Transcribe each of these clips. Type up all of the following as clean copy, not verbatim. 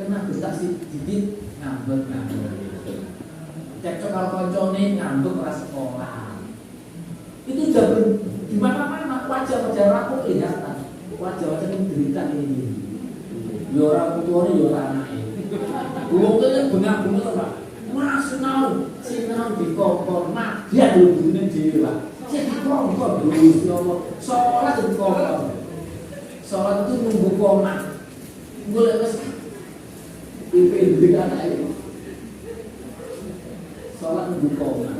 Kena bentak sedikit ngambek. Cekcok kalau koncone ngambek ora sekolah. Itu udah di mana-mana wajah-wajah rapuh kelihatan. Wajah-wajah yang derita ini. Yo ora putuane yo ora anake. Wong kene bengak-bengok to, Pak. Mas sinau dikongkon dia lho gune dhewe, Pak. Sing dikongkon Gusti Allah. Salat dikongkon. Salat itu nunggu komat. Golek wis pimpin anake. Salat nunggu komat.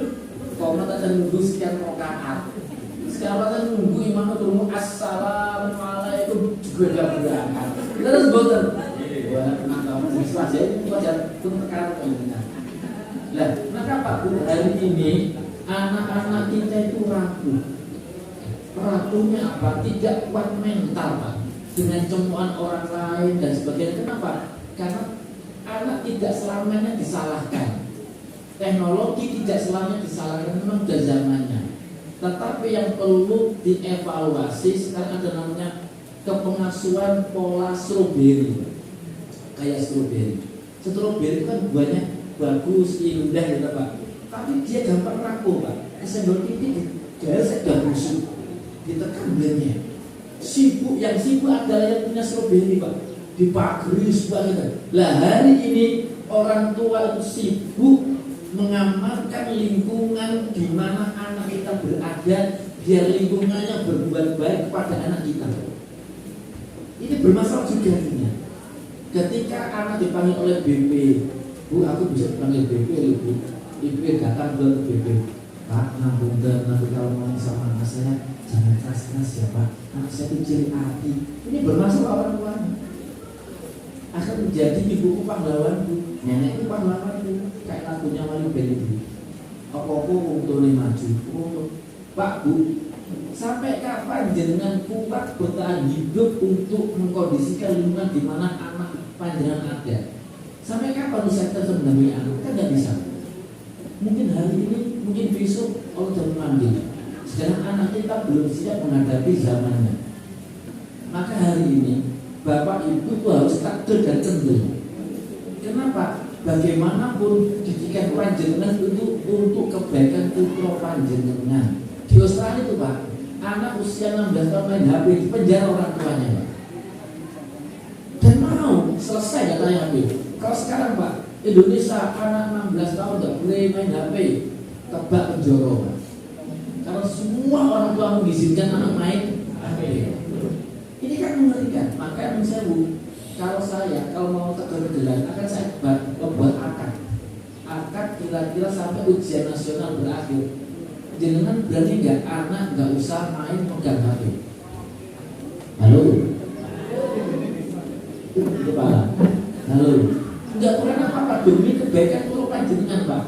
Komat aja nunggu sekian rakaat. Sekarang kan nunggu imam turun assalamualaikum juga berangkat. Kita harus bosan. Wah, kenapa siswa saya itu wajar pun perkara pentingnya. Lah, kenapa hari ini anak-anak kita itu rapuh? Rapuhnya apa? Tidak kuat mental, Pak. Dengan cemoohan orang lain dan sebagainya. Kenapa? Karena anak tidak selamanya disalahkan. Teknologi tidak selamanya disalahkan, memang sudah zamannya. Tetapi yang perlu dievaluasi sekarang ada namanya kepengasuhan pola strawberry. Kayak strawberry. Strawberry kan buahnya bagus, indah gitu, Pak. Tapi dia gampang rapuh, Pak. Kesenggol titik, dia sudah busuk. Ditekan blendnya. Yang sibuk adalah yang punya strawberry, Pak. Dipagari sebagainya. Lah hari ini orang tua itu sibuk mengamankan lingkungan di mana anak kita berada, biar lingkungannya berbuat baik kepada anak kita. Ini bermasalah juga artinya. Ketika anak dipanggil oleh BP, Bu, aku bisa dipanggil BP, Bu. BP datang ke BP. Pak, nanti kalau mau sama anak saya jangan keras-keras ya, Pak. Anak saya kecil hati. Ini bermasalah orang tuanya. Akan menjadi ibuku pahlawanku, nenekku pahlawanku, kayak lagunya Wali Beli. Apa-apa untuk maju. Pak, Bu, sampai kapan jenengan kuat bertahan hidup untuk mengkondisikan lingkungan di mana anak panjenengan ada? Sampai kapan bisa kita mendampingi anak? Kan nggak bisa. Mungkin hari ini, mungkin besok Allah sudah memanggil. Sedangkan anak kita belum siap menghadapi zamannya. Maka hari ini Bapak Ibu itu harus takdir dan kendel. Kenapa? Bagaimanapun didikan panjenengan itu untuk kebaikan putra panjenengan. Di Australia itu, Pak, anak usia 16 tahun main HP di penjara orang tuanya, Pak. Dan mau selesai katanya HP. Kalau sekarang, Pak, Indonesia anak 16 tahun tidak boleh main HP, tebak penjara, Pak. Karena semua orang tua mengizinkan anak main HP. Ini kan mengerikan. Maka saya kalau mau kegedean akan saya buat akad kira-kira sampai ujian nasional berakhir. Jenengan berani nggak anak nggak usah main pegang HP? Halo, itu Pak. Halo, nggak kurang apa-apa demi kebaikan pulau panjenengan, Pak.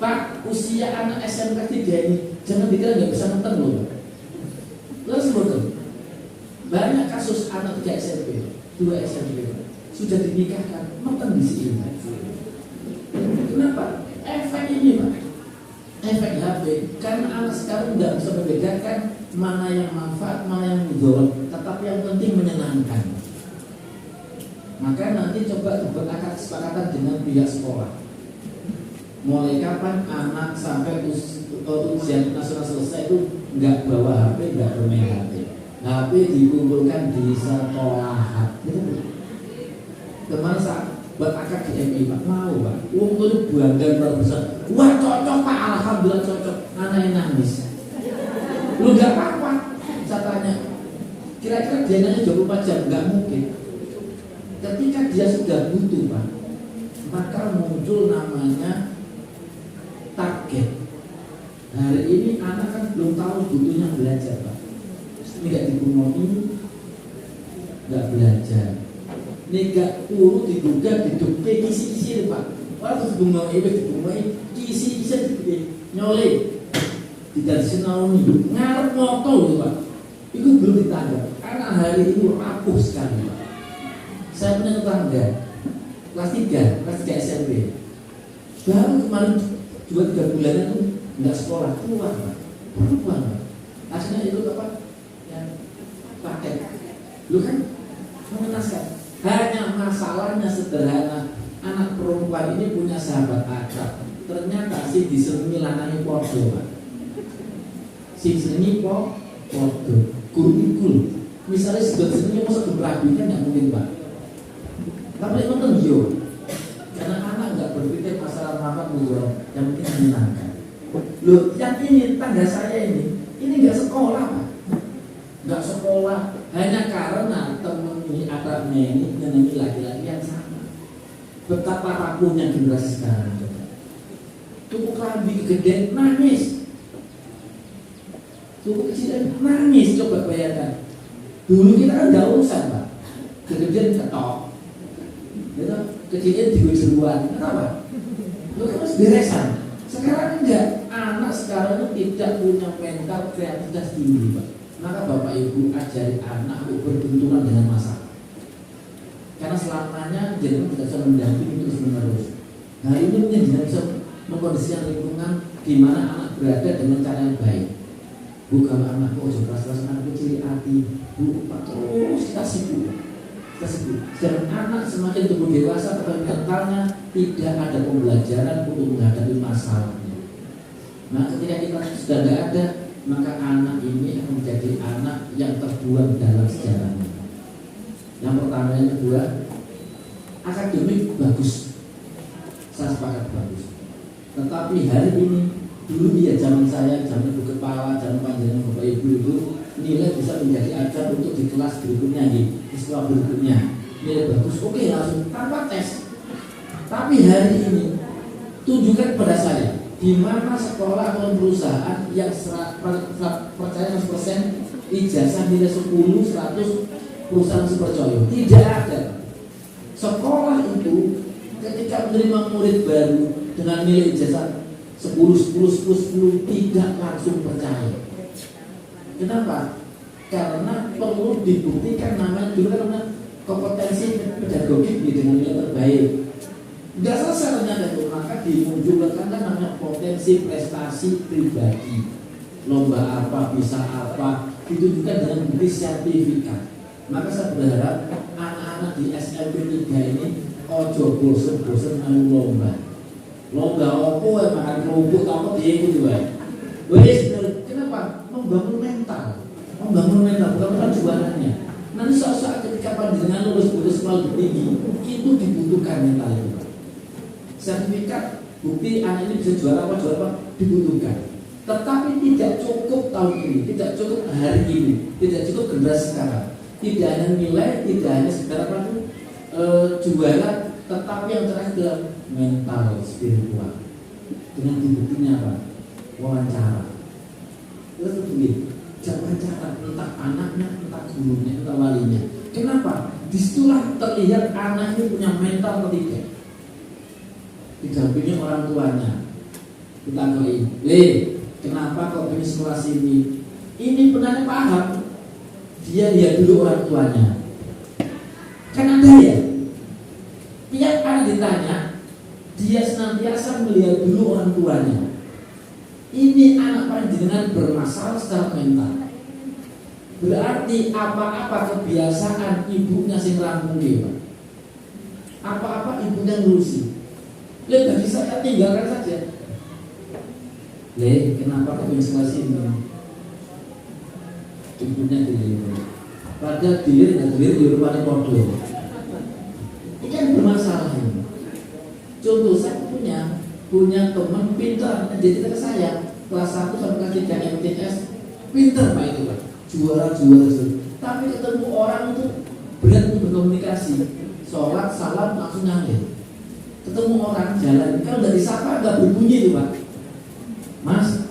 Pak, usia anak SMK 3 ini jangan dikira nggak bisa nonton loh, Pak. Terus betul. Banyak kasus anak 3 SMP, 2 SMP sudah dinikahkan, nonton di sini. Kenapa? Efek ini, Pak. Efek HP. Karena anak sekarang tidak bisa membedakan mana yang manfaat, mana yang mudarat, tetapi yang penting menyenangkan. Maka nanti coba berangkat kesepakatan dengan pihak sekolah. Mulai kapan anak sampai ujian nasional selesai itu nggak bawa HP, nggak bermain HP. HP dikumpulkan di sekolah. Kemarin saat buat akad di MI, Pak, mau, Pak. Itu bangga luar besar. Wah, cocok, Pak, alhamdulillah cocok. Anaknya nangis. Lu nggak apa-apa. Saya tanya, kira-kira dia nanya 24 jam? Nggak mungkin. Ketika dia sudah butuh, Pak, maka muncul namanya target. Hari ini anak kan belum tahu butuhnya belajar, Pak. Nggak dikumoni, nggak belajar. Nggak urut digugat, didukte, kisi-kisi, Pak. Waktu bunga itu dibungai, kisi-kisi nyole. Tidak disenau nih, ngarep motor, Pak. Itu belum ditanda. Karena hari ini rapuh sekali, Pak. Saya punya tetangga kelas 3 SMP. Baru kemarin 2-3 bulan itu nggak sekolah, keluar, Pak. Perempuan, Pak. Akhirnya itu apa? Pakai, lu kan mengenaskan. Hanya masalahnya sederhana, sing disenengi lanange padha, Pak. Sing senengi padha. Guru. Misalnya sudah senengnya masa berabi kan nggak mungkin, Pak. Tapi memang yo, karena anak nggak berpikir masalah manfaat luar, yang penting menyenangkan. Loh, yang ini tangga saya ini nggak sekolah, Pak. Nggak sekolah hanya karena temen ini akrabnya ini menyenangi laki-laki yang sama. Betapa rapuhnya generasi sekarang. Tubuh kelambi gede nangis, tubuh kecil nangis. Coba bayangkan. Dulu kita kan nggak urusan, Pak. Kegedean ketok, gitu. Kecilnya dibujuan, kenapa? Lu kan harus beresan. Sekarang enggak. Anak sekarang itu tidak punya mental kreativitas tinggi, Pak. Maka Bapak Ibu ajari anak untuk berbenturan dengan masalah. Karena selamanya jangan tidak bisa mendampingi terus menerus. Nah ini menjadi bisa mengkondisikan lingkungan di mana anak berada dengan cara yang baik. Bukan anak kok keras-keras anak kecil hati, Bu, Pak, terus kasih Bu. Dan anak semakin tumbuh dewasa, mentalnya tidak ada pembelajaran untuk menghadapi masalahnya. Nah, ketika kita sudah tidak ada, maka anak ini akan menjadi anak yang terbuang dalam sejarahnya. Yang pertama, yang kedua, akademik bagus, saya sepakat bagus. Tetapi hari ini, dulu ya zaman saya, zaman ibu kepala, zaman panjenengan Bapak Ibu itu nilai bisa menjadi ajar untuk di kelas berikutnya, di sekolah berikutnya. Nilai bagus, oke langsung tanpa tes. Tapi hari ini tunjukkan kepada saya di mana sekolah atau perusahaan yang percaya 100% ijazah nilai 10, 100 perusahaan supercoyo. Tidak ada. Sekolah itu ketika menerima murid baru dengan nilai ijazah 10 tidak langsung percaya. Kenapa? Karena perlu dibuktikan namanya dulu kan kompetensi pedagogik dengan nilai terbaik. Tidak selesai ternyata itu, maka dimunculkan namanya potensi prestasi pribadi. Lomba apa, bisa apa, ditunjukkan dengan bukti sertifikat. Maka saya berharap anak-anak di SMP 3 ini ojo bosen-bosen main lomba. Lomba opo makan kerupuk apa diikut juga. Wes, kenapa? Membangun mental bukan jualannya. Nanti saat ketika panjenengan lulus sekolah tinggi itu dibutuhkan mental itu. Sertifikat bukti anak ini bisa juara apa dibutuhkan. Tetapi tidak cukup tahun ini, tidak cukup hari ini, tidak cukup generasi sekarang. Tidak hanya nilai, tidak hanya sekedar juara, tetapi yang terakhir adalah mental spiritual. Dengan dibuktinya apa? Wawancara. Terus begini, wawancara entah anaknya, entah gurunya, entah walinya. Kenapa? Disitulah terlihat anak ini punya mental atau tidak. Didampingi orang tuanya. Kita ngomongin, kenapa kau pilih sekolah sini? Ini benar paham. Dia lihat dulu orang tuanya. Kan ada ya? Tiap kali ditanya, dia senantiasa melihat dulu orang tuanya. Ini anak panjenengan bermasalah secara mental. Berarti apa-apa kebiasaan ibunya sing rangkuli, Pak. Apa-apa ibunya ngurusi. Lihat bagi saya tinggalkan saja. Kenapa kau pilih sekolah sini? Ibunya dilihat. Pada dilihat di rumah kodo. Ini yang bermasalah ini. Contoh saya punya teman pintar, jadi ke saya kelas 1 sampai kelas 3 MTS pintar Pak itu Pak, juara. Tapi ketemu orang itu berat untuk berkomunikasi, sholat salam langsung nyangkut. Ketemu orang jalan, kalau nggak disapa nggak berbunyi itu Pak. Mas,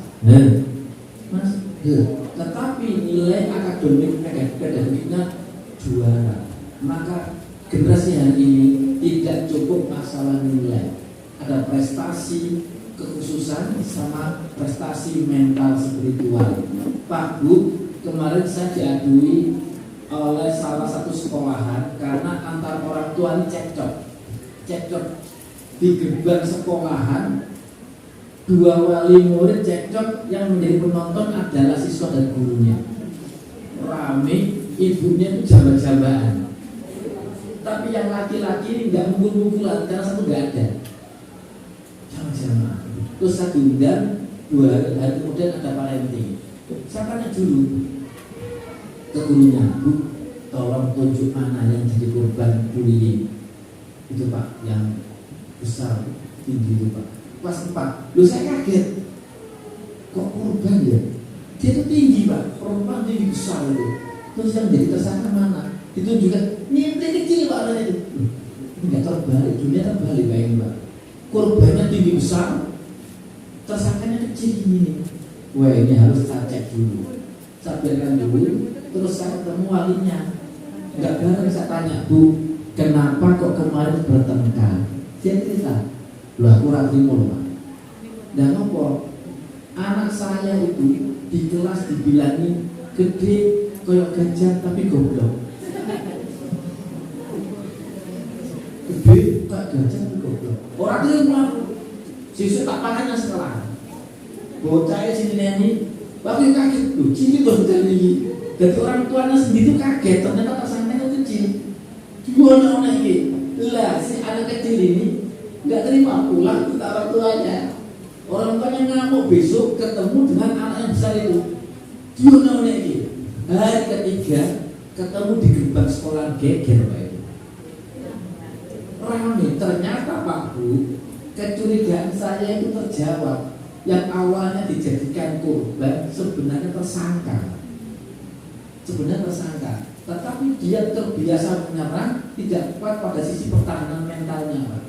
tetapi nilai akademik pedagogiknya juara. Maka generasi hari ini tidak cukup masalah nilai, ada prestasi kekhususan sama prestasi mental spiritual. Pak Bu, kemarin saya diadui oleh salah satu sekolahan karena antar orang tua cekcok di gerbang sekolahan. Dua wali murid cekcok, yang menjadi penonton adalah siswa dan gurunya. Rame, ibunya itu jabat-jabaan. Tapi yang laki-laki ini nggak mukul-mukulan karena satu nggak ada. Jangan terus saya diundang 2 hari kemudian ada parenting. Saya tanya dulu ke gurunya, Bu, tolong tunjuk mana yang jadi korban bullying itu Pak, yang besar tinggi itu Pak, kelas 4. Loh saya kaget, kok korban ya? Dia itu tinggi Pak, perempuan tinggi besar itu. Terus yang jadi tersangka mana? Ditunjukkan, ini kecil Pak, itu enggak terbalik, dunia terbalik bayangin Pak. Korbannya tinggi besar, tersangkanya kecil ini. Wah ini harus saya cek dulu, saya biarkan dulu. Terus saya ketemu walinya, nggak bareng saya tanya, Bu, kenapa kok kemarin bertengkar? Dia cerita, loh aku terima loh Pak. Dan apa? Anak saya itu di kelas dibilangin gede kayak gajah tapi goblok. Gede kayak gajah tapi goblok. Orang terima, siswa tak pakannya setelah. Bocahnya sini ini, waktu kaget, loh cini tuh dari. Jadi orang tuanya sendiri tuh kaget, ternyata tersangkanya kecil. Gimana orang ini? Lah si anak kecil ini nggak terima pulang ke orang tuanya. Orang tuanya ngamuk, besok ketemu dengan anak yang besar itu. Gimana orang ini? Hari ketiga ketemu di gerbang sekolah geger Pak itu. Rame, ternyata Pak Bu, kecurigaan saya itu terjawab. Yang awalnya dijadikan korban sebenarnya tersangka. Tetapi dia terbiasa menyerang, tidak kuat pada sisi pertahanan mentalnya Pak.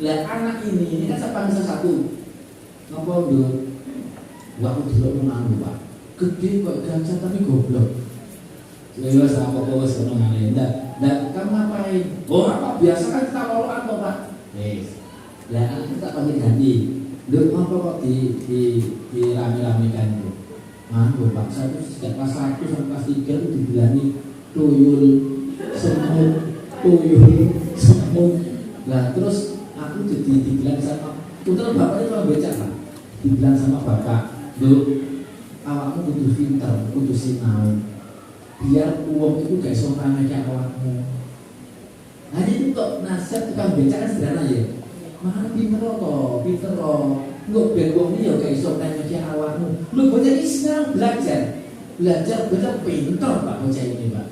Lah anak ini kan saya panggil satu, ngapa dulu? Waktu dulu menanggung Pak, gede kok gajah tapi goblok. Saya sama kok seneng ngene. Nah, kamu ngapain? Oh apa biasa kan kita lawan kok Pak. Lah kita panggil ganti. Loh apa kok di rame-ramekan itu? Manggo Pak, saya itu sejak kelas 1 sampai kelas 3 itu dibilangin tuyul, semut. Nah terus aku jadi dibilang sama putra bapaknya kalau becak Pak, dibilang sama bapak, loh awakmu kudu pinter, kudu sinau, biar uang itu gak iso kayak awakmu. Nah itu kok nasihat tukang becak kan sederhana ya, makanya pinter kok. Nggak biar uang ini ya gak iso kayak awakmu. Lu bocah ini sekarang belajar pinter Pak bocah ini Pak.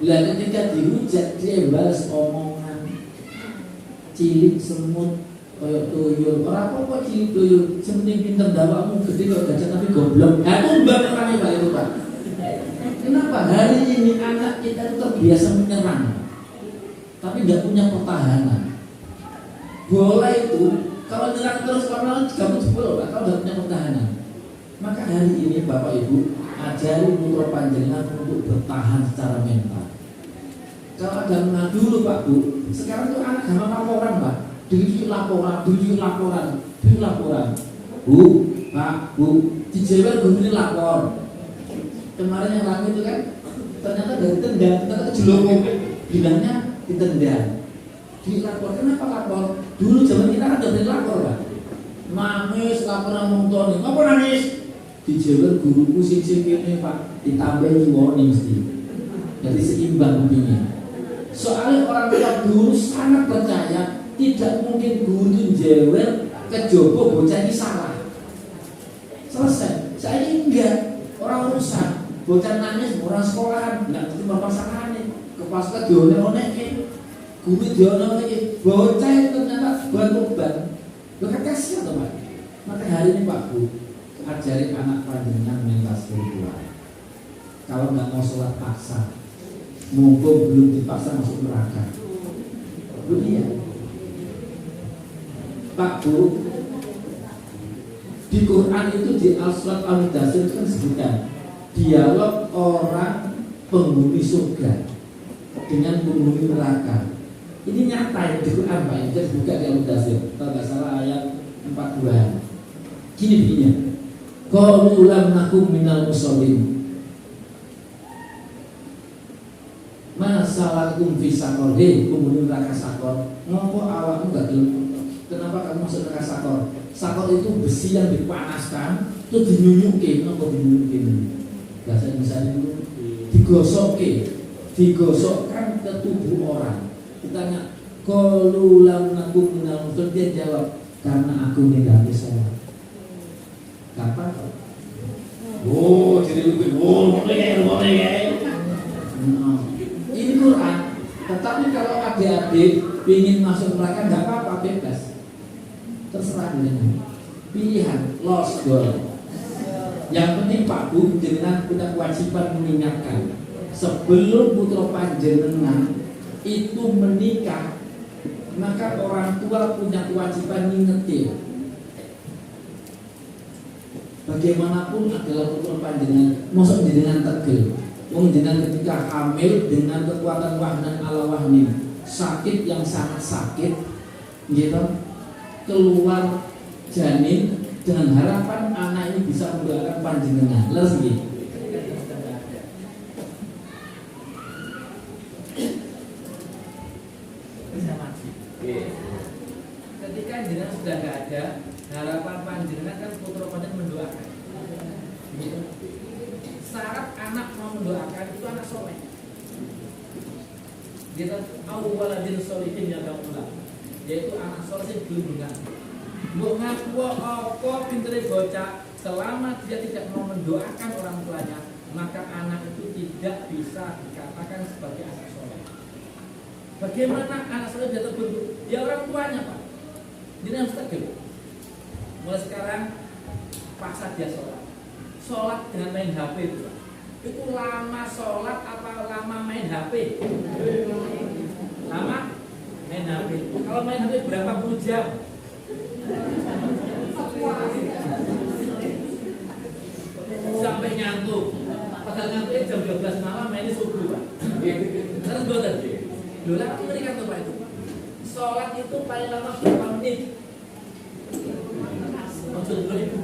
Lah ketika dihujat dia balas omongan cilik semut kayak tuyul. Orang apa kok cilik tuyul? Sementing pinter dawakmu gede kok gajah tapi goblok. Aku mbak orangnya Pak itu Pak. Kenapa hari ini anak kita itu terbiasa menyerang, tapi tidak punya pertahanan. Bola itu kalau nyerang terus kamu jebol Pak, kalau tidak punya pertahanan. Maka hari ini Bapak Ibu ajari putra panjenengan untuk bertahan secara mental. Kalau ada mengadu dulu Pak Bu, sekarang itu anak gampang laporan Pak, diri laporan. Bu, Pak, Bu, di Jawa guru ini lapor. Kemarin yang rame itu kan, ternyata dari tendang, ternyata jelongkok, bilangnya ditendang. Dilapor, kenapa lapor? Dulu zaman kita kan udah lapor Pak. Nangis, laporan nonton, apa nangis? Di Jawa guruku sing ini Pak, ditambahin warning mesti. Jadi seimbang buktinya. Soalnya orang tua dulu sangat percaya tidak mungkin guru jewer kejobo bocah ini salah. Selesai. Saya ini enggak, orang urusan bocah nangis orang sekolahan enggak terima pasangane. Kepasukan dione-one guru dione-one bocah itu ternyata beban. Lo kan kasihan tuh Pak. Maka hari ini Pak Bu, ajari anak panjenengan mental spiritual. Kalau nggak mau sholat paksa, mumpung belum dipaksa masuk neraka. Dunia. Pak Bu, di Quran itu di Al-Surat Al-Mudaththir itu kan sebutkan dialog orang penghuni surga dengan penghuni neraka. Ini nyata ya di Quran Pak, itu dibuka di Al-Mudaththir. Kalau nggak salah ayat 42. Gini bunyinya. Qalu lam nakum minal musallin. Masalakum fi sakor, penghuni neraka sakor. Ngopo awakmu gak gelem? Kenapa kamu masuk neraka sakor? Sakor itu besi yang dipanaskan, itu dinyunyukin, ngopo dinyunyukin? Bahasa misalnya itu digosokkan ke tubuh orang. Ditanya, qalu lam nakum minal musallin, dia jawab, karena aku ninggalin sholat. Gampang kok. Oh, jadi lebih boleh. Ini Quran. Tetapi kalau adik-adik ingin masuk neraka nggak apa-apa, bebas. Terserah dengan pilihan, lost goal. Yang penting Pak Bu, jenengan punya kewajiban mengingatkan sebelum putra panjenengan itu menikah, maka orang tua punya kewajiban ngingetin. Bagaimanapun adalah putra panjenengan, maksud jenengan tegel. Wong jenengan ketika hamil dengan kekuatan wahnan ala wahnin, sakit yang sangat sakit, gitu, keluar janin dengan harapan anak ini bisa mendoakan panjenengan. Leres nggih. Ketika jenengan sudah tidak ada, harapan panjenengan kan putra panjenengan mendoakan. Gitu. Syarat anak mau mendoakan itu anak soleh. Gitu. Awwaladin solihin ya Allah. Yaitu anak soleh yang gelembungan. Mbok ngaku apa pintere bocah, selama dia tidak mau mendoakan orang tuanya, maka anak itu tidak bisa dikatakan sebagai anak soleh. Bagaimana anak soleh dia terbentuk? Ya orang tuanya, Pak. Jadi harus tegel. Mulai sekarang paksa dia sholat. Sholat dengan main HP itu, Pak. Itu lama sholat apa lama main HP? Lama main HP. Kalau main HP berapa puluh jam? Sampai ngantuk. Padahal ngantuknya jam 12 malam mainnya subuh, Pak. Terus boten. Lho lah aku berikan tuh Pak itu. Sholat itu paling lama berapa menit? Maksud gue itu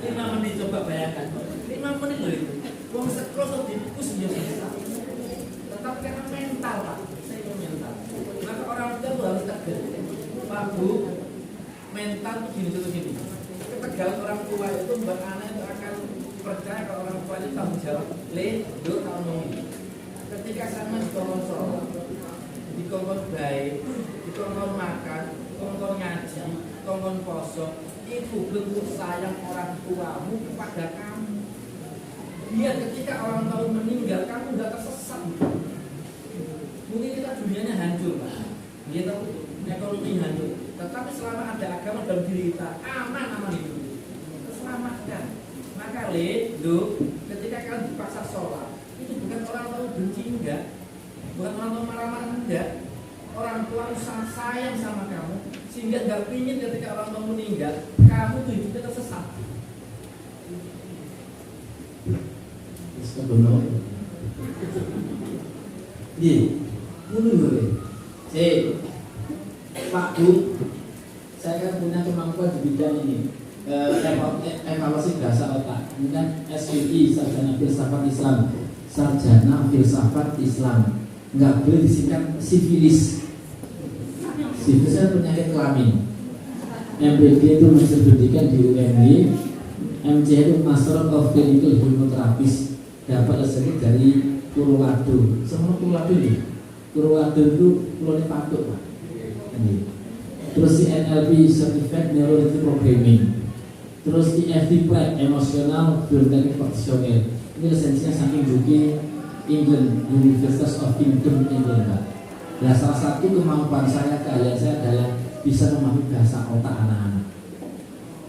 5 menit, coba bayangkan. 5 menit loh itu. Wong sekrosok dipukus dia bisa. Tetap karena mental, Pak. Saya itu mental. Maka orang tua itu harus tegel. Pak Bu, mental itu gini. Ketegangan orang tua itu membuat anak itu akan percaya kalau orang tua itu tanggung jawab. Do tahu ini. Ketika sama dikongkon sholat, dikongkon baik, dikongkon makan, dikongkon ngaji, dikongkon poso, itu bentuk sayang orang tuamu kepada kamu. Biar ketika orang tua meninggal, kamu tidak tersesat. Mungkin kita dunianya hancur, Pak. Gitu. Ekonomi hancur, tetapi selama ada agama dalam diri kita, aman hidup, terselamatkan. Maka ketika kalian dipaksa sholat, itu bukan orang tua benci enggak, bukan orang tua marah-marah enggak, orang tua sangat sayang sama kamu, sehingga enggak pingin ketika orang tua meninggal, kamu tuh hidupnya tersesat. Sebenarnya, mundur. Pak Bu, saya kan punya kemampuan di bidang ini, evaluasi bahasa otak. Ini kan SPI, Sarjana Filsafat Islam, Sarjana Filsafat Islam. Nggak boleh disingkat sifilis. Sifilis itu penyakit kelamin. MPD itu Master Pendidikan di UMY, MC itu Master of Clinical Hypnotherapist. Dapat resmi dari Purwado. Semua Purwado nih. Purwado itu Pulau Patuk, Pak. Terus NLP Certified Neurology Programming, terus EFT Prep Emotional Biotechnic Practitioner. Ini lisensinya saking UK England, University of Kingdom England, Pak. Nah, salah satu kemampuan saya, keahlian saya adalah bisa memahami bahasa otak anak-anak.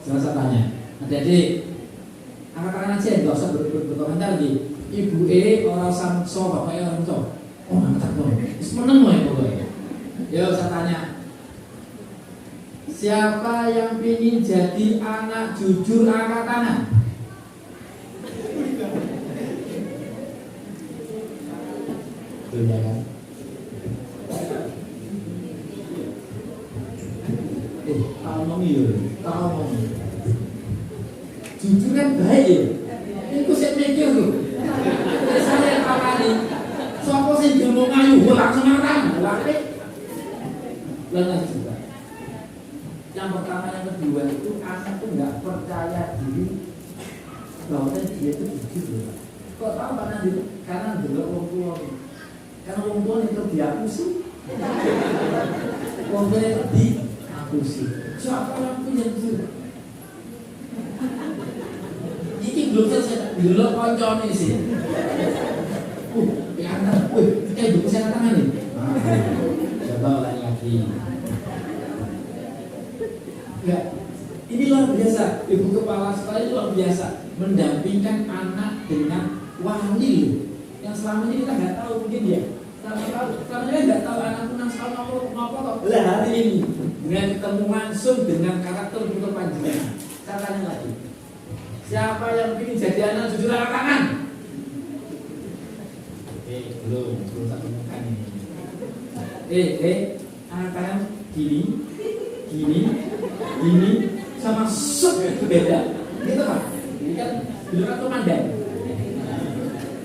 Saya tanya, adik-adik, angkat tangan aja, nggak usah berkomentar lagi. Ibu orang samso, bapaknya orang tua. Oh, angkat tangan, semeneng loh ya pokoknya. Yo, saya tanya, siapa yang ingin jadi anak jujur, angkat tangan? Tuh ya kan? Tahu ngomong ya, tahu ngomong. Jujur kan baik ya. Itu saya mikir tuh. Saya yang kawani. Sopo sih ngomong ayu, langsung angkat tangan. Lalu juga. Yang pertama, yang kedua itu anak itu nggak percaya diri bahwa dia itu jujur. Kok tahu mana diri? Karena dulu orang tua. Karena orang tua itu diakusi. Orang tua itu diakusi. Siapa orang punya jujur? dulu koncone sih. Anak, kayak buku saya tangan nih. Coba ulangi lagi. Ya, ini luar biasa. Ibu kepala sekolah ini luar biasa mendampingkan anak dengan wali yang selama ini kita nggak tahu mungkin ya. Selama ini nggak tahu anak menang sekolah apa. Lah hari ini dengan ketemu langsung dengan karakter betul panjenengan. Saya tanya lagi. Siapa yang ingin jadi anak jujur angkat tangan? Belum tak temukan ini. Angkat tangan gini, sama beda. Gitu Pak. Ini kan dulu kan komandan.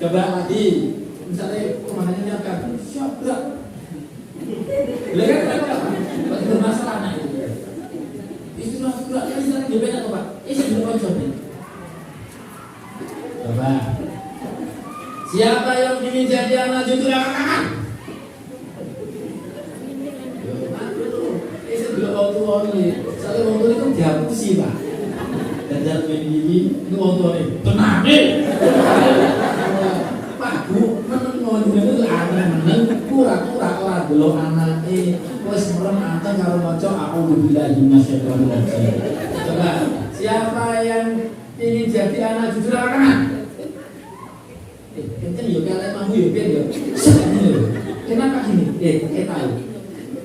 Coba lagi, misalnya komandannya nyatakan, siap berat. Beliau kan bermasalah anak itu. Istilah berat kan istilah beda tuh Pak. Dulu konconya. Coba. Siapa yang ingin jadi anak jujur angkat tangan? Soalnya orang tua itu dihapusi Pak. Dan jalan main gini, itu orang tua ini tenang Pak, Bu, meneng itu aneh-meneng pura-pura orang belum anak wes merem anteng kalau ngocok aku billahi minasyaitonir rajim. Coba, siapa yang ingin jadi anak jujur angkat tangan? Kan yuk kalian mampu yuk biar yuk. Kenapa gini? Tahu.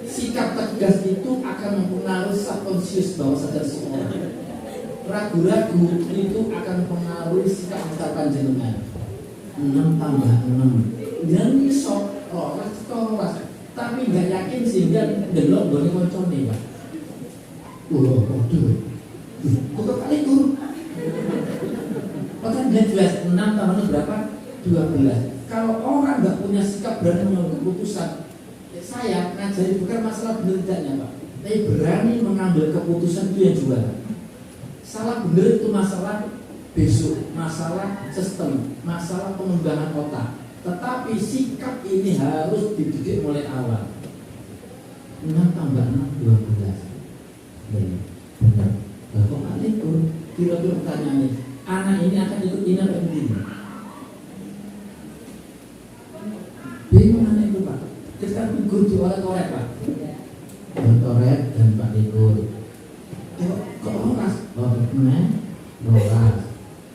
Sikap tegas itu akan mempengaruhi subconscious bawah sadar seseorang. Ragu-ragu itu akan mempengaruhi sikap ucapan jenengan. 6 tambah 6. Dan iso rolas. Tapi nggak yakin sehingga delok boleh koncone Pak. Waduh. Kok kali itu? Kan dia jelas 6 tambah 6 berapa? 12. Kalau orang nggak punya sikap berani mengambil keputusan, saya ngajari bukan masalah benar tidaknya Pak, tapi berani mengambil keputusan itu yang juara. Salah benar itu masalah besok, masalah sistem, masalah pengembangan otak. Tetapi sikap ini harus dididik mulai awal. 6 tambah 6 12. Benar. Kok ada itu? Kira-kira pertanyaannya, anak ini akan ikut ini atau ini? Bingung anak itu Pak. Kita figur diorek-orek Pak. Diorek dan Pak Figur. Kok loras? Loras.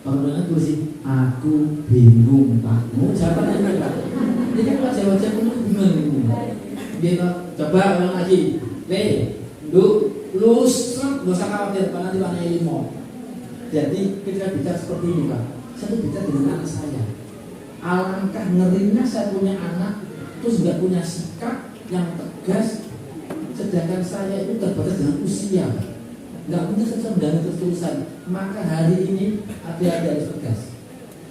Kalau tulis aku bingung Pak. Siapa yang Pak? Ini kan wajah-wajah penuh bingung. Dia coba ulang lagi. Lu gak usah khawatir Pak, nanti warnanya 5. Jadi ketika bicara seperti ini Pak, saya bicara dengan anak saya. Alangkah ngerinya saya punya anak terus nggak punya sikap yang tegas, sedangkan saya itu terbatas dengan usia, nggak punya sesuatu dan ketulusan. Maka hari ini hati-hati harus tegas.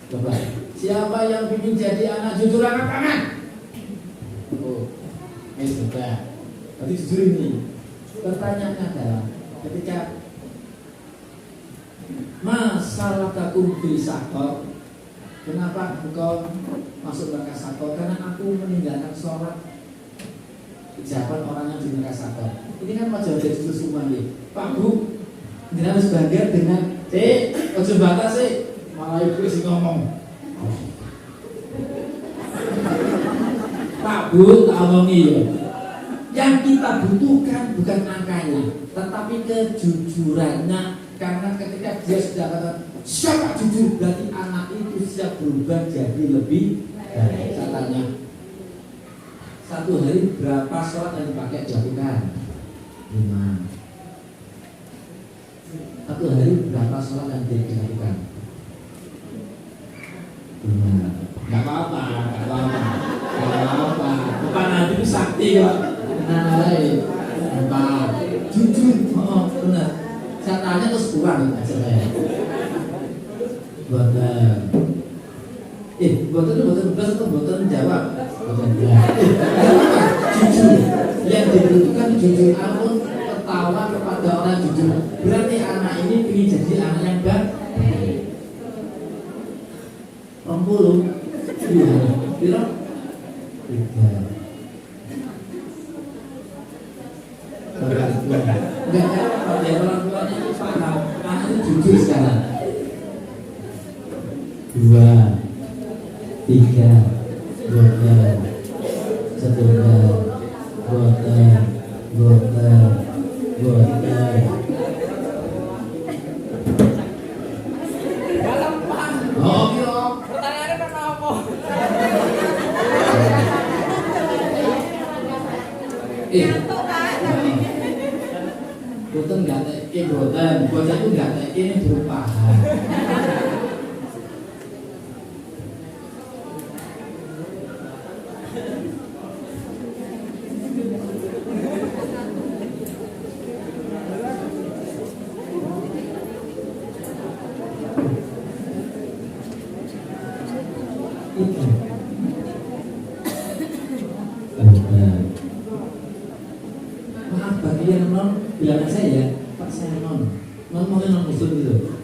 Coba, siapa yang ingin jadi anak jujur angkat tangan? Coba. Tadi jujur ini. Pertanyaannya adalah ketika masalah takum filsafat, kenapa engkau masuk neraka sakor? Karena aku meninggalkan sholat ucapan orang yang di neraka sakor. Ini kan wajah-wajah jujur semua nih. Pak Bu, ini harus bangga dengan ojo batas malah ibu sih ngomong. Pak Bu, tak omongi ya. Yang kita butuhkan bukan angkanya, tetapi kejujurannya. Karena ketika dia sudah kata siapa jujur, berarti anak itu siap berubah jadi lebih baik. Saya tanya, satu hari berapa sholat yang dipakai dilakukan? 5. Satu hari berapa sholat yang dilakukan? 5. Gak apa-apa. Bukan nanti itu sakti kok. Nah, lain. 4. Jujur, benar. Saya tanya terus kurang aja saya. Buatan. Buatan belas atau buatan jawab? Buatan belas. Jujur. Yang dibutuhkan jujur. Ampun ketawa kepada orang jujur. Berarti anak ini ingin jadi anak yang baik. 60. Iya. Kira? 3. Enggak, pada orang tuanya itu paham, anak itu jujur sekarang. dua, tiga, boten, setunggal, boten, boten, boten. Oh, kira. Pertanyaannya pernah apa? Boten nggak teki, boten itu nggak teki ini berupahan. Maaf bagi yang non bilang saya ya, Pak saya non mau non usul gitu.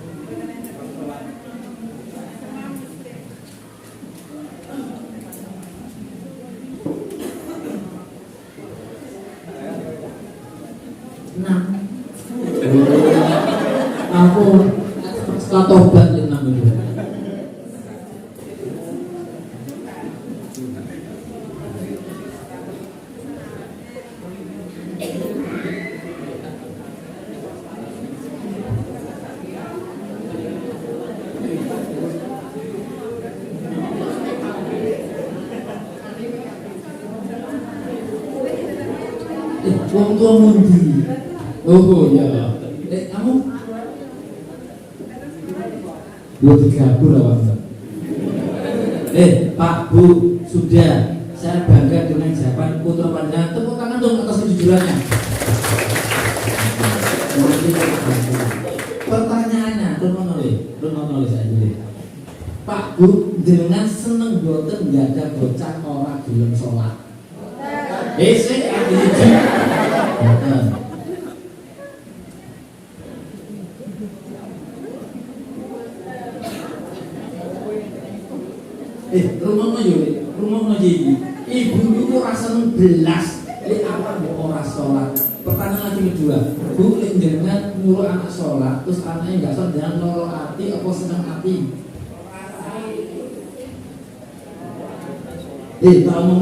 Nah, aku setelah tobat yang namanya. Wong tua mundi. Oh ya. Kamu dua tiga awak. Pak Bu sudah. Saya bangga dengan jawaban putra panjang. Tepuk tangan dong atas kejujurannya. Pertanyaannya, rumah saya dulu. Pak Bu, dengan seneng boten nggak ada bocah orang belum sholat. Saya rumah ibu itu rasa belas apa mau orang sholat. Pertanyaan lagi kedua, Bu dengan nyuruh anak sholat terus anaknya nggak sholat dengan loro hati apa senang hati? Tahu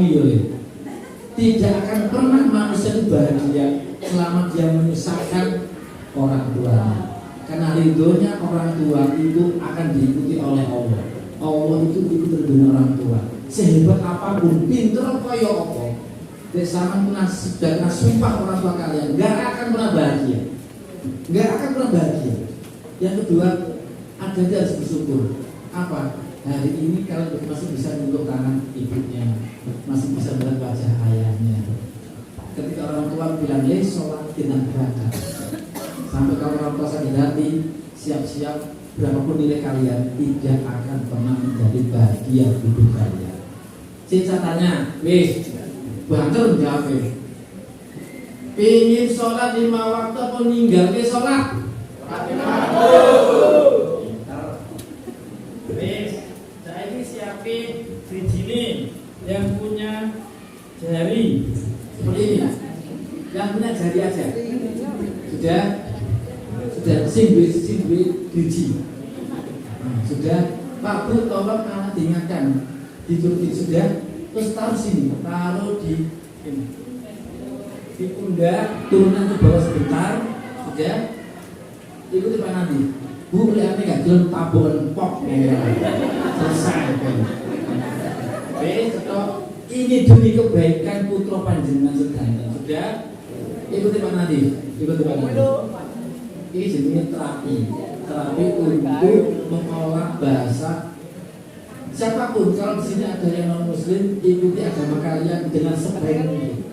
tidak akan pernah manusia itu bahagia selama dia menyusahkan orang tuanya. Karena ridhonya orang tua itu akan diikuti oleh Allah. Allah itu ikut dengan orang tua. Sehebat apapun, pinter kaya apa, bersama nasib dan sumpah orang tua kalian, gak akan pernah bahagia. Gak akan pernah bahagia. Yang kedua, ada dia harus bersyukur. Apa? Hari ini kalian masih bisa menyentuh tangan ibunya, masih bisa melihat wajah ayahnya. Ketika orang tua bilang sholat dengan berangkat, sampai kalau orang tua sakit hati, siap-siap berapapun nilai kalian tidak akan pernah menjadi bahagia hidup kalian. Catatannya, banter jawab. Pingin sholat 5 waktu apa ninggal ke sholat? Yang punya jari seperti ini, yang punya jari aja sudah singwi biji. Sudah Pak Bu tolong anak diingatkan dituruti sudah, terus taruh sini, taruh di pundak, turunan ke bawah sebentar, sudah ikuti Pak Nadi. Bu lihatnya nggak belum tabungan pok selesai kan. Ini demi kebaikan putra panjenengan sedaya. Sudah ikuti Pak Nadi, ikuti Pak Nadi. Ini jenis terapi untuk mengolah bahasa. Siapapun kalau di sini ada yang non Muslim, ikuti agama kalian dengan sebaik mungkin.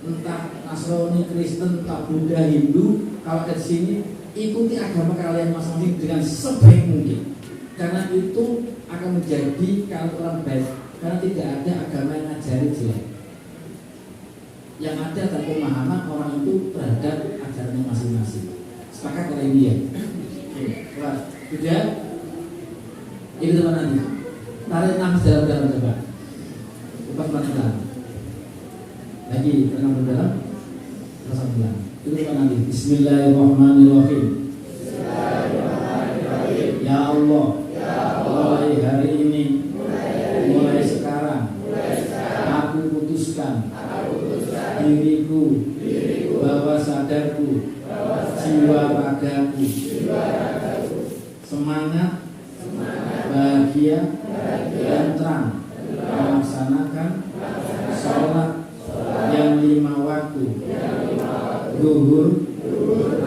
Entah Nasrani, Kristen, entah Buddha, Hindu, kalau di sini ikuti agama kalian masing-masing dengan sebaik mungkin. Karena itu akan menjadi kalau orang baik. Karena tidak ada agama yang ngajari jelek. Yang ada adalah pemahaman orang itu terhadap ajarannya masing-masing. Sepakat kalau ini ya. Sudah. Ini teman nanti. Tarik nafas dalam-dalam coba. Lepas pelan-pelan. Lagi tenang dalam. Rasa pelan. Itu teman nanti. Bismillahirrahmanirrahim. Ya Allah. mulai hari ini, mulai sekarang, aku putuskan diriku, bawah sadarku, jiwa ragaku, semangat, bahagia, dan terang melaksanakan sholat yang 5 waktu, zuhur,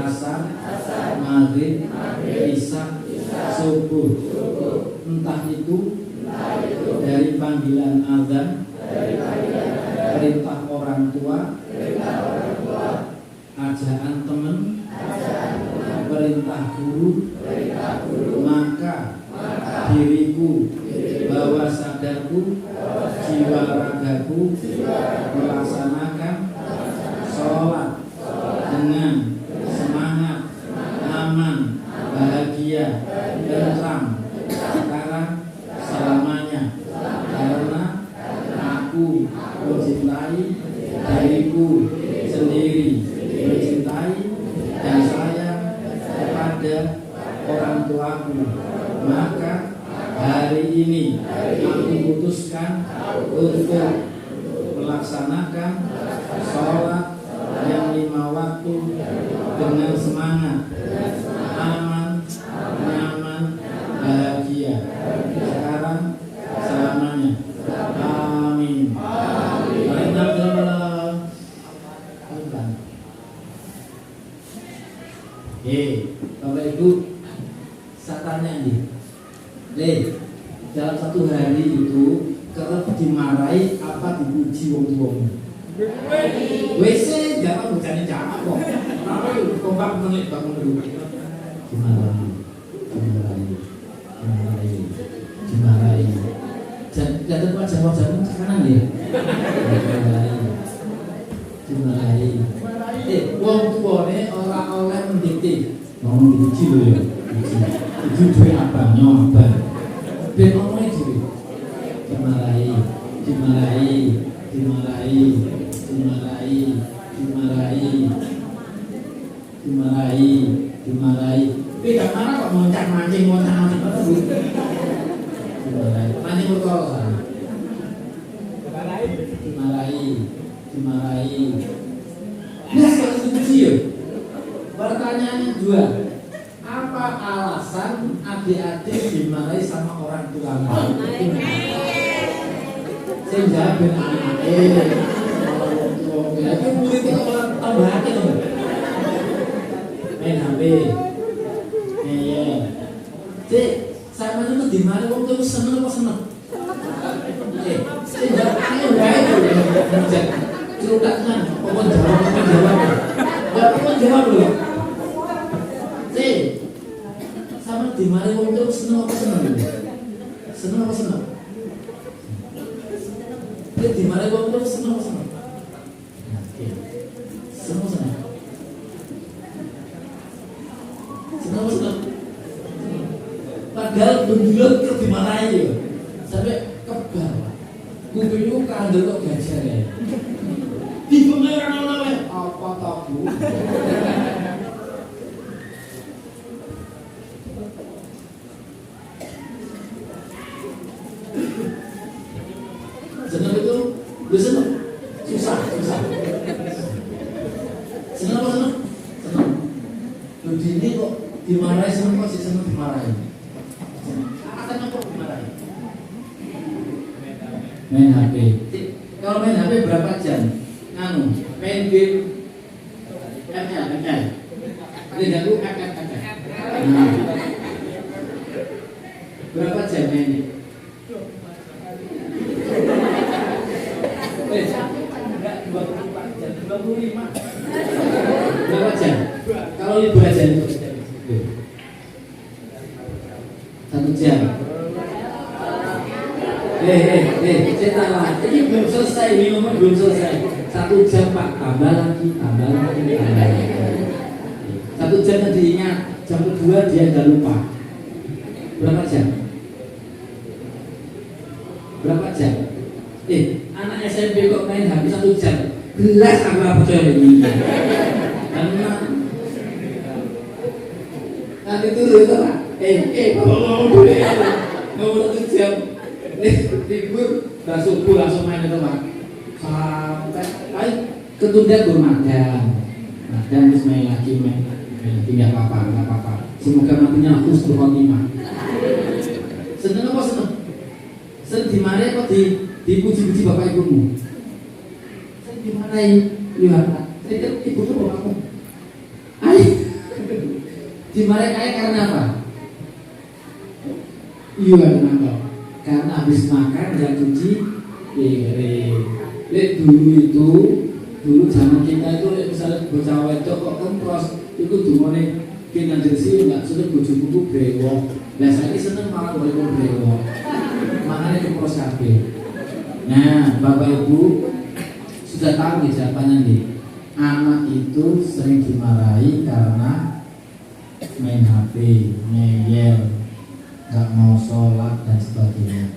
asar, maghrib, isya, subuh, entah itu dari panggilan azan, perintah orang tua, ajaan teman, perintah guru, maka diriku, bawah sadarku, jiwa ragaku melaksanakan sholat dengan semangat, aman, bahagia, tenang sekarang selamanya, karena aku mencintai diriku sendiri, mencintai dan sayang kepada orang tuaku, maka hari ini aku putuskan untuk melaksanakan sholat yang 5 waktu dengan semangat, aman, nyaman, bahagia sekarang selamanya. Amin. Bapak Ibu, saya tanya nih, dalam satu hari itu kerap dimarahi apa dipuji wong-wong? WC jangan bukannya jamak kok. Apa itu kompak menit bangun dulu. Dimarahi. Jangan wajah-wajahmu tekanan ya. Dimarahi. Wong tuane ora oleh mendikte. Ngomong dipuji lho ya. Itu duwe abangnya abang. Ben omongnya dhewe. Dimarahi. Tidak mana kok mancing betul. Mancing berkoro sana. Dimarahi. Nah, kalau dipuji ya. Pertanyaannya 2. Apa alasan adik-adik dimarahi sama orang tua? Saya jawab anak itu murid itu orang tambahan itu main HP. Cik, saya itu dimarahi orang tua seneng apa seneng? Saya jawab itu cerutaknya, pokoknya jawab dulu. Cik, sama dimarahi orang tua seneng apa seneng? Seneng apa seneng? Di mana gua terus senang. Senang. Padahal bendulut ke dimarahi ya. Sampai kebal. Kupingku kandel kok gajar ya. Di pengeran oleh apa tahu. Senang itu, lu senang? Susah. Senang apa senang? Senang. Lu ini kok dimarahi senang kok sih senang dimarahi? Katanya kok dimarahi? Main HP. Kalau main HP berapa jam? Main game ML. Ini ganggu ML. Berapa jam mainnya? Enggak 24 jam, 25. Berapa jam? Kalau libur aja itu 1 jam. Cerita lah. Ini belum selesai, minumnya belum selesai. 1 jam Pak, tambah lagi. 1 jam tadi ingat, jam kedua dia nggak lupa. Berapa jam? Anak SMP kok main HP 1 jam. Belas aku percaya ini. Nanti itu Pak. Bapak ngomong dulu ya. Ngomong 1 jam. Libur dah subuh langsung main itu Pak. Sampai ketunda gue makan. Dan terus main lagi tidak apa-apa. Semoga matinya husnul khotimah. Seneng apa seneng? Seneng dimarahi apa dipuji-puji bapak ibumu? Seneng dimarahi, iya. Seneng ibu tuh bapakmu. Dimarahi kayak karena apa? Iya kenapa? Karena habis makan dan cuci piring. Dulu zaman kita itu misalnya bocah wedok kok kempros itu dumone kena jersi enggak sudah bojo buku brewok. Lah saiki seneng malah boleh brewok. Makanya kempros kabeh. Nah, Bapak Ibu sudah tahu nih jawabannya nih. Anak itu sering dimarahi karena main HP, ngeyel, nggak mau sholat dan sebagainya.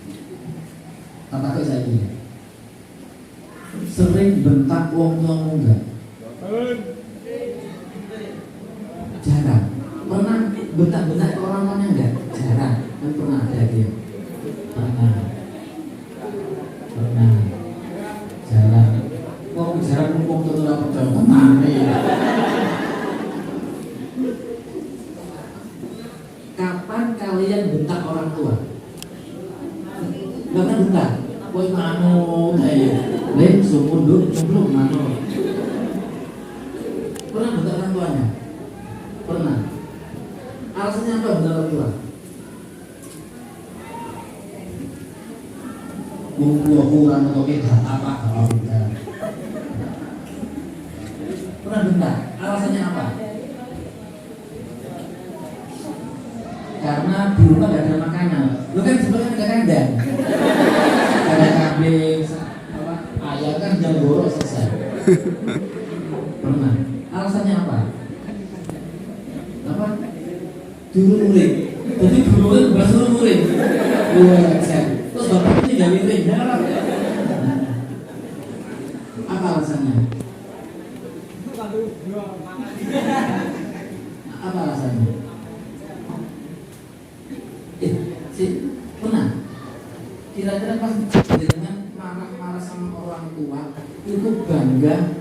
Kata saya ini sering bentak wong tuamu enggak? Jarang. Pernah bentak-bentak orang tuanya enggak? Jarang. Kan pernah ada dia. Pernah. Jarang. Wong jarang ngomong terus ora percaya temane. Kapan kalian bentak orang tua? Enggak kan bentak. Kowe manut ae. Lek sumundur belum manut. Pernah bentak orang tuanya? Pernah. Alasannya apa bentak orang tua? Gua kurang atau kita apa kalau bentak? Pernah bentak? Alasannya apa? Karena di rumah gak ada makanan. Lu kan sebenarnya ada kandang. Ada kambing, ayam kan jam borok selesai. Pernah. Alasannya apa? Apa? Dulu murid. Jadi dulu kan bahasa murid. Terus bapak ini nggak miring. Apa alasannya? Apa alasannya? Pernah? Kira-kira pas dengan marah-marah sama orang tua itu bangga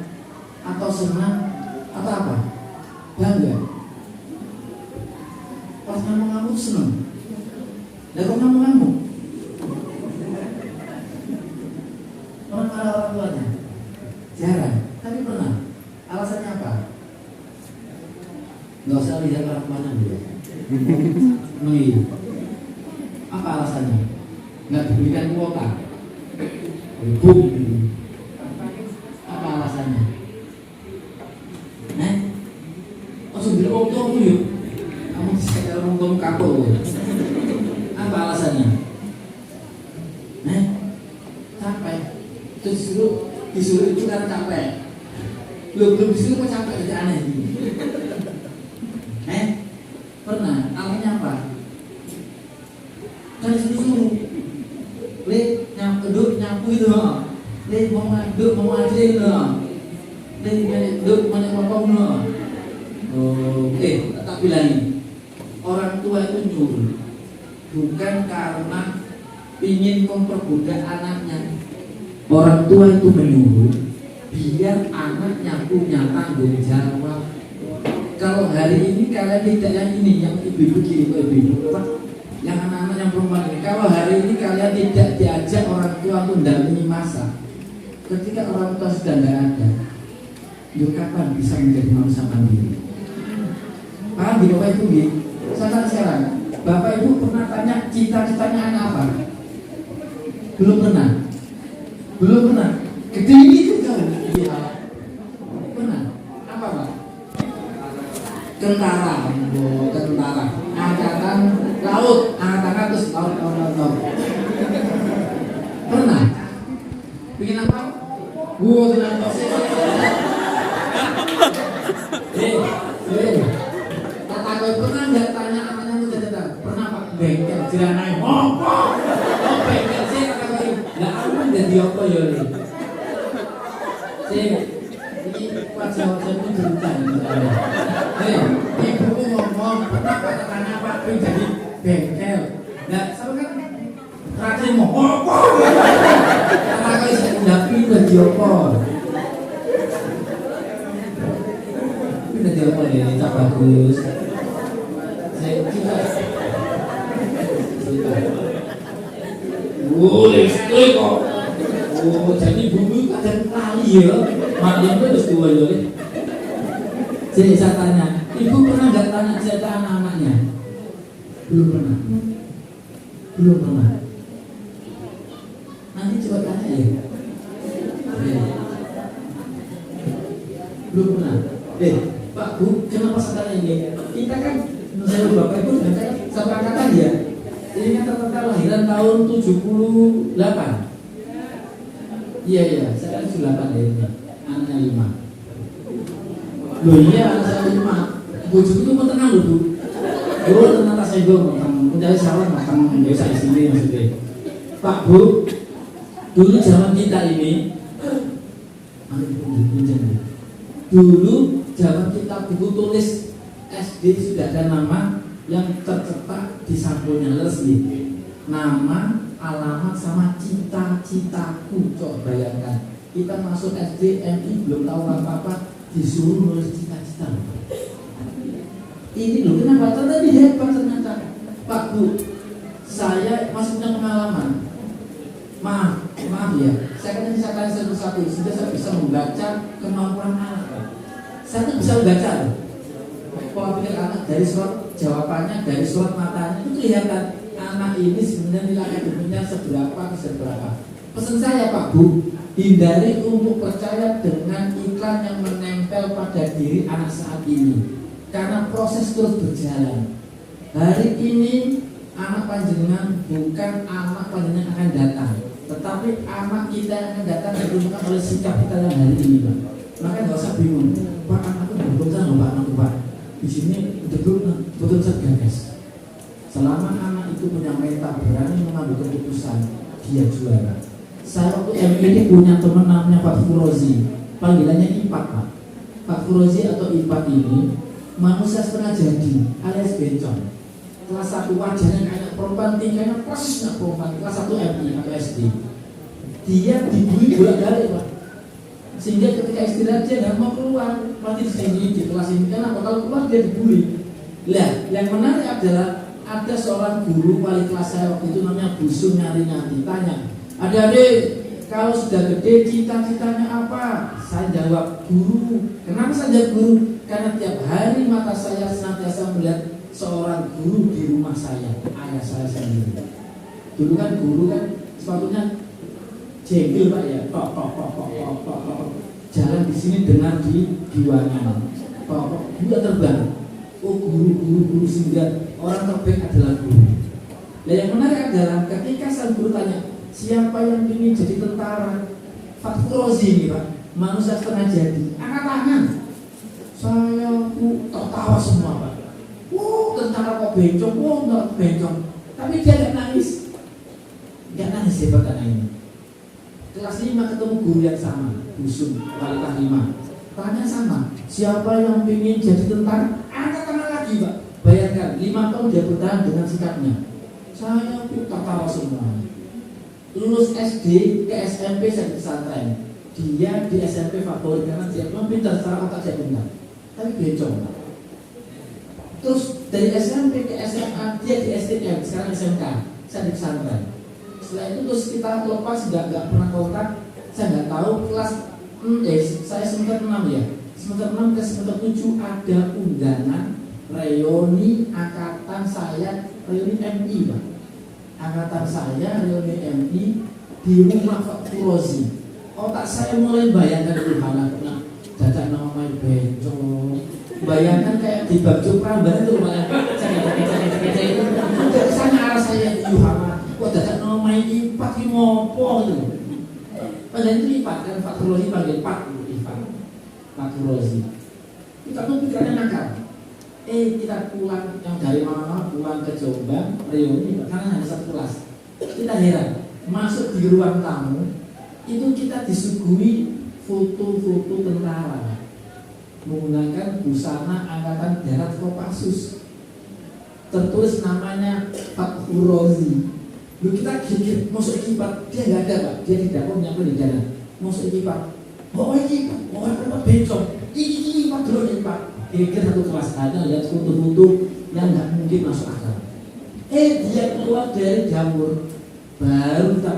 atau senang atau apa? Bangga. Pas ngamuk-ngamuk senang. Lah kok ngamuk-ngamuk? Orang marah orang tuanya? Jarang. Tapi pernah. Alasannya apa? Nggak usah lihat orang mana dia. Iya. Apa alasannya? Nggak diberikan kuota. Apa alasannya? Langsung bilang om tuamu yuk. Kamu sekedar om tuamu kapok. Apa alasannya? Capek. Terus disuruh itu karena capek. Belum disuruh kok capek, jadi aneh. Pernah? Alasannya apa? Kan disuruh nyapu itu loh. Mau ngaduk, mau ngaji itu loh. Duduk banyak ngomong loh. Oke, tak bilangin. Orang tua itu nyuruh bukan karena ingin memperbudak anaknya. Orang tua itu menyuruh biar anaknya punya tanggung jawab. Kalau hari ini kalian tidak yang ini, yang ibu-ibu gini, ibu-ibu apa? Yang anak-anak yang perempuan ini, kalau hari ini kalian tidak diajak orang tua untuk mendampingi masa, ketika orang tua sudah tidak ada, yuk kapan bisa menjadi manusia mandiri? Paham di Bapak Ibu? Sampai sekarang Bapak Ibu pernah tanya cita-citanya anak apa? Belum pernah. Gede ini juga. Iya. Pernah. Apa Pak? Tentara. Angkatan laut. Angkatan terus laut. Pernah. Bikin apa? Dengan tosis. Pernah nggak tanya anaknya itu datang? Pernah Pak? Bengkel jiranai. Bengkel sih kata nggak aman dan diopo ya ini. Wajah-wajah itu cerita. Ibu ngomong pernah tanya Pak jadi bengkel. Nah, sama kan mau apa? Karena kalau saya tidak pindah di apa? Pindah di apa ini tak bagus. Saya kita. Listrik kok. Jadi bumbu kadang lali ya. Maklum itu harus dua ya. Jadi saya tanya, ibu pernah nggak tanya cerita anak-anaknya? Belum pernah. Belum pernah. Nanti coba tanya ya. Belum pernah. Pak Bu, kenapa sekarang ini? Kita kan, saya Bapak Ibu dan saya satu angkatan ya. Ini kan rata-rata lahiran tahun 78. Iya, saya kan 78 ya. Anaknya 5. Loh iya, anak saya 5. Bujuk itu mau tenang loh Bu. Bu, tenang tak saya mencari saran makan desa di sini maksudnya. Pak Bu, dulu zaman kita ini, dulu zaman kita buku tulis SD sudah ada nama yang tercetak di sampulnya resmi. Nama, alamat sama cita-citaku. Coba bayangkan, kita masuk SD, MI belum tahu apa-apa, disuruh nulis cita-cita. Ini loh kenapa? Tadi hebat ternyata. Pak Bu, saya masih punya pengalaman. Maaf ya, saya kan misalkan satu-satu sudah saya bisa membaca kemampuan anak. Saya tuh bisa membaca loh. Pola pikir anak dari surat jawabannya, dari surat matanya itu kelihatan anak ini sebenarnya nilai akademiknya seberapa. Pesan saya Pak Bu, hindari untuk percaya dengan iklan yang menempel pada diri anak saat ini, karena proses terus berjalan. Hari ini anak panjenengan bukan anak panjenengan akan datang, tetapi anak kita yang akan datang ditentukan oleh sikap kita yang hari ini Pak. Maka nggak usah bingung, Pak anakku betul loh Pak anakku Pak. Di sini betul gagas. Selama anak itu punya mental berani mengambil keputusan, dia juara. Saya waktu MPD punya teman namanya Pak Furozi, panggilannya Ipat Pak. Pak Furozi atau Ipat ini manusia setengah jadi alias bencong. Kelas 1 wajahnya kayak perempuan, tingkahnya persisnya perempuan. Kelas 1 MI atau SD. Dia dibully bolak-balik Pak. Sehingga ketika istirahat dia nggak mau keluar, mati di kelas ini. Kenapa? Kalau keluar dia dibully. Lah, yang menarik adalah ada seorang guru wali kelas saya waktu itu namanya Bu Sunyari-Nyati. Tanya, adik-adik, kalau sudah gede cita-citanya apa? Saya jawab guru. Kenapa saya jawab guru? Karena tiap hari mata saya senantiasa melihat seorang guru di rumah saya, ayah saya sendiri. Dulu kan guru kan sepatunya jengkel Pak ya, tok. Jalan di sini dengar di diwangan, tok juga terbang. Oh guru sehingga orang terbaik adalah guru. Nah yang menarik adalah ketika sang guru tanya, siapa yang ingin jadi tentara? Fathur Rozi ini Pak, manusia setengah jadi, angkat tangan. Saya tertawa semua Pak. Tentara kok bencong. Tapi dia nggak nangis hebat anak ini. Kelas 5 ketemu guru yang sama, Busum, wali kelas 5. Tanya sama, siapa yang ingin jadi tentara? Angkat tangan lagi Pak. Bayangkan, 5 tahun dia bertahan dengan sikapnya. Saya tertawa semua. Lulus SD ke SMP saya di pesantren. Dia di SMP favorit karena dia memang pintar, secara otak saya pintar. Tapi bencong. Terus dari SMP ke SMA dia di STM, sekarang SMK. Saya di pesantren. Setelah itu terus kita lepas, nggak pernah kontak. Saya nggak tahu kelas saya semester 6 ya. Semester 6 ke semester 7 ada undangan reuni angkatan saya, reuni MI Pak. Angkatan saya reuni MI di rumah Pak Furozi. Otak saya mulai bayangkan dulu halaknya dadak nama bencong. Bayangkan kayak di Bagjo Prambanan itu malah itu dari sana arah saya Yuhana. Kok dadak nama Ipat ki ngopo gitu. Padahal itu Ipat kan Pak Furozi panggil Pak Ipat. Pak Furozi. Kita tuh pikirannya nakal. Kita pulang yang dari mana pulang ke Jombang reuni karena hanya satu kelas. Kita heran masuk di ruang tamu itu kita disuguhi foto-foto tentara menggunakan busana angkatan darat Kopassus, tertulis namanya Pak Furozi. Lu kita gigit, masuk kipat, dia nggak ada Pak, dia tidak mau nyampe di jalan, masuk kipat, kipat, apa becok, kipat dulu kipat, kira satu kelas ada lihat foto-foto yang nggak mungkin masuk akal. Dia keluar dari jamur, baru kita